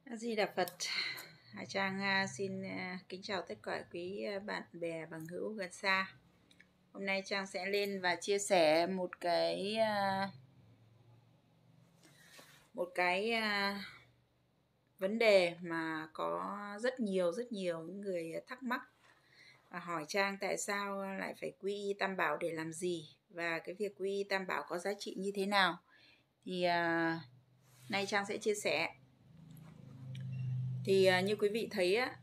A Di Đà Phật. Trang xin kính chào tất cả quý bạn bè bằng hữu gần xa. Hôm nay Trang sẽ lên và chia sẻ một cái vấn đề mà có rất nhiều những người thắc mắc và hỏi Trang tại sao lại phải quy y Tam Bảo để làm gì, và cái việc quy y Tam Bảo có giá trị như thế nào. Thì nay Trang sẽ chia sẻ. Thì như quý vị thấy á,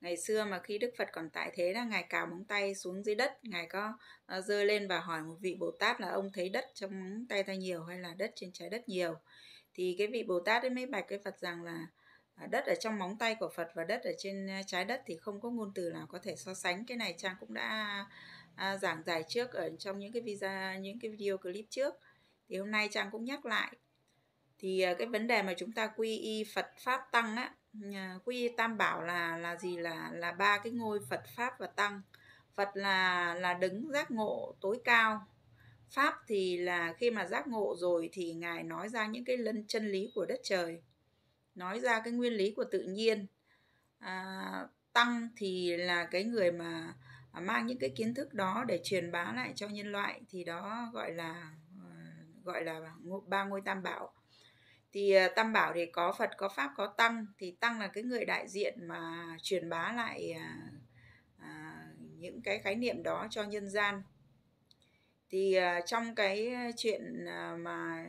ngày xưa mà khi Đức Phật còn tại thế là Ngài cào móng tay xuống dưới đất, Ngài có giơ lên và hỏi một vị Bồ Tát là ông thấy đất trong móng tay ta nhiều hay là đất trên trái đất nhiều. Thì cái vị Bồ Tát ấy mới bạch cái Phật rằng là đất ở trong móng tay của Phật và đất ở trên trái đất thì không có ngôn từ nào có thể so sánh. Cái này Trang cũng đã giảng giải trước ở trong những cái video clip trước. Thì hôm nay Trang cũng nhắc lại. Thì cái vấn đề mà chúng ta quy y Phật Pháp Tăng á, quy y Tam Bảo là gì? Là ba cái ngôi Phật Pháp và Tăng. Phật là đứng giác ngộ tối cao. Pháp thì là khi mà giác ngộ rồi thì Ngài nói ra những cái chân lý của đất trời, nói ra cái nguyên lý của tự nhiên. Tăng thì là cái người mà mang những cái kiến thức đó để truyền bá lại cho nhân loại, thì đó gọi là ba ngôi Tam Bảo. Thì Tam Bảo thì có Phật, có Pháp, có Tăng. Thì Tăng là cái người đại diện mà truyền bá lại những cái khái niệm đó cho nhân gian. Thì trong cái chuyện mà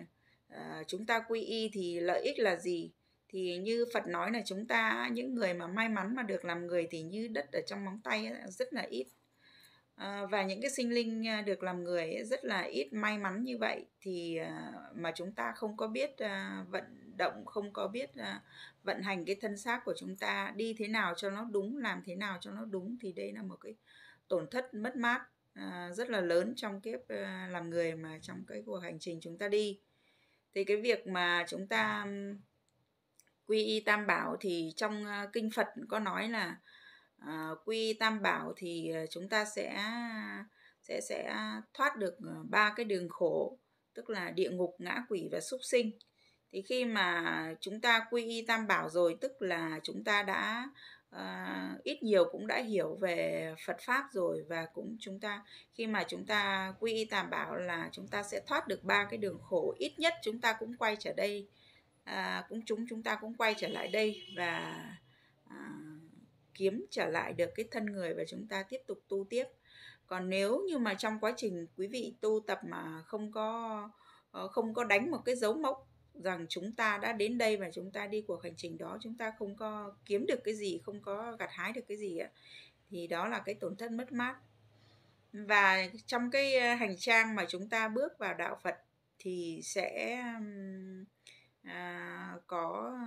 chúng ta quy y thì lợi ích là gì? Thì như Phật nói là chúng ta, những người mà may mắn mà được làm người thì như đất ở trong móng tay rất là ít. Và những cái sinh linh được làm người rất là ít may mắn như vậy, thì mà chúng ta không có biết vận động, không có biết vận hành cái thân xác của chúng ta đi thế nào cho nó đúng, làm thế nào cho nó đúng, thì đây là một cái tổn thất mất mát rất là lớn trong kiếp làm người mà trong cái cuộc hành trình chúng ta đi. Thì cái việc mà chúng ta quy y Tam Bảo thì trong kinh Phật có nói là quy Tam Bảo thì chúng ta sẽ thoát được ba cái đường khổ, tức là địa ngục, ngã quỷ và súc sinh. Thì khi mà chúng ta quy y Tam Bảo rồi, tức là chúng ta đã ít nhiều cũng đã hiểu về Phật Pháp rồi, và cũng khi mà chúng ta quy y Tam Bảo là chúng ta sẽ thoát được ba cái đường khổ. Ít nhất chúng ta cũng quay trở đây, chúng ta cũng quay trở lại đây và kiếm trở lại được cái thân người và chúng ta tiếp tục tu tiếp. Còn nếu như mà trong quá trình quý vị tu tập mà không có đánh một cái dấu mốc rằng chúng ta đã đến đây và chúng ta đi cuộc hành trình đó, chúng ta không có kiếm được cái gì, không có gặt hái được cái gì ấy, thì đó là cái tổn thất mất mát. Và trong cái hành trang mà chúng ta bước vào đạo Phật thì sẽ có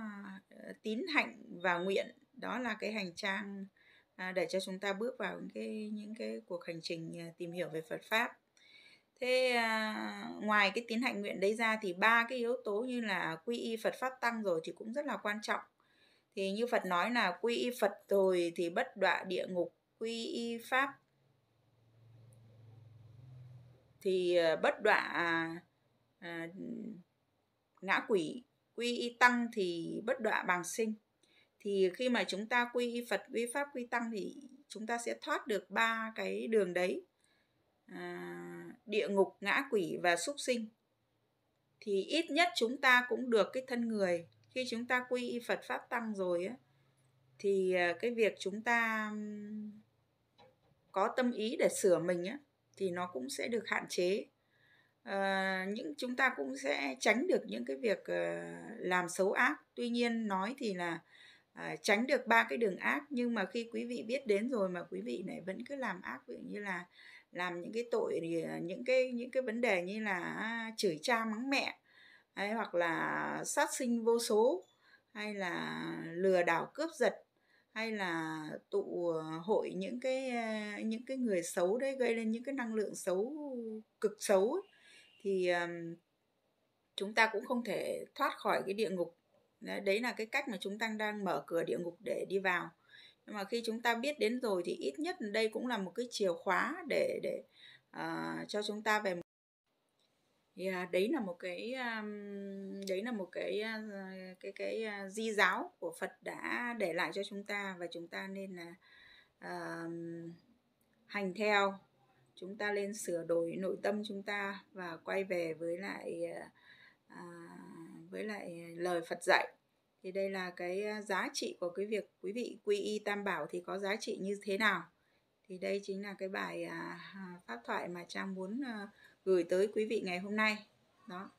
tín, hạnh và nguyện. Đó là cái hành trang để cho chúng ta bước vào những cái cuộc hành trình tìm hiểu về Phật Pháp. Thế ngoài cái tín, hạnh, nguyện đấy ra thì ba cái yếu tố như là quy y Phật Pháp Tăng rồi thì cũng rất là quan trọng. Thì như Phật nói là quy y Phật rồi thì bất đọa địa ngục, quy y Pháp thì bất đọa ngã quỷ, quy y Tăng thì bất đọa bàng sinh. Thì khi mà chúng ta quy y Phật, quy Pháp, quy Tăng thì chúng ta sẽ thoát được ba cái đường đấy, địa ngục, ngã quỷ và súc sinh. Thì ít nhất chúng ta cũng được cái thân người. Khi chúng ta quy y Phật, Pháp, Tăng rồi á, thì cái việc chúng ta có tâm ý để sửa mình á, thì nó cũng sẽ được hạn chế. Chúng ta cũng sẽ tránh được những cái việc làm xấu ác. Tuy nhiên nói thì là tránh được ba cái đường ác, nhưng mà khi quý vị biết đến rồi mà quý vị này vẫn cứ làm ác, ví dụ như là làm những cái tội, những cái vấn đề như là chửi cha mắng mẹ, hay hoặc là sát sinh vô số, hay là lừa đảo cướp giật, hay là tụ hội những cái người xấu đấy, gây lên những cái năng lượng xấu, cực xấu ấy, thì chúng ta cũng không thể thoát khỏi cái địa ngục. Đấy là cái cách mà chúng ta đang mở cửa địa ngục để đi vào. Nhưng mà khi chúng ta biết đến rồi thì ít nhất đây cũng là một cái chìa khóa để cho chúng ta về. Thì đấy là một cái di giáo của Phật đã để lại cho chúng ta, và chúng ta nên là hành theo. Chúng ta nên sửa đổi nội tâm chúng ta và quay về với lại lời Phật dạy. Thì đây là cái giá trị của cái việc quý vị quy y Tam Bảo thì có giá trị như thế nào. Thì đây chính là cái bài pháp thoại mà Trang muốn gửi tới quý vị ngày hôm nay. Đó.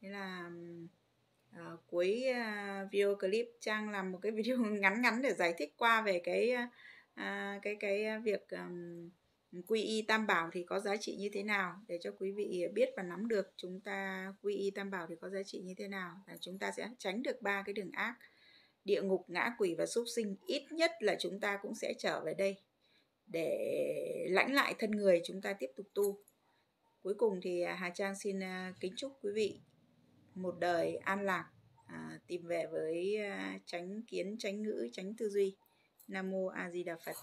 Thế là cuối video clip Trang làm một cái video ngắn để giải thích qua về cái việc quy y Tam Bảo thì có giá trị như thế nào, để cho quý vị biết và nắm được chúng ta quy y Tam Bảo thì có giá trị như thế nào, là chúng ta sẽ tránh được 3 cái đường ác: địa ngục, ngã quỷ và súc sinh. Ít nhất là chúng ta cũng sẽ trở về đây để lãnh lại thân người, chúng ta tiếp tục tu. Cuối cùng thì Hà Trang xin kính chúc quý vị một đời an lạc, tìm về với chánh kiến, chánh ngữ, chánh tư duy. Nam mô A Di Đà Phật.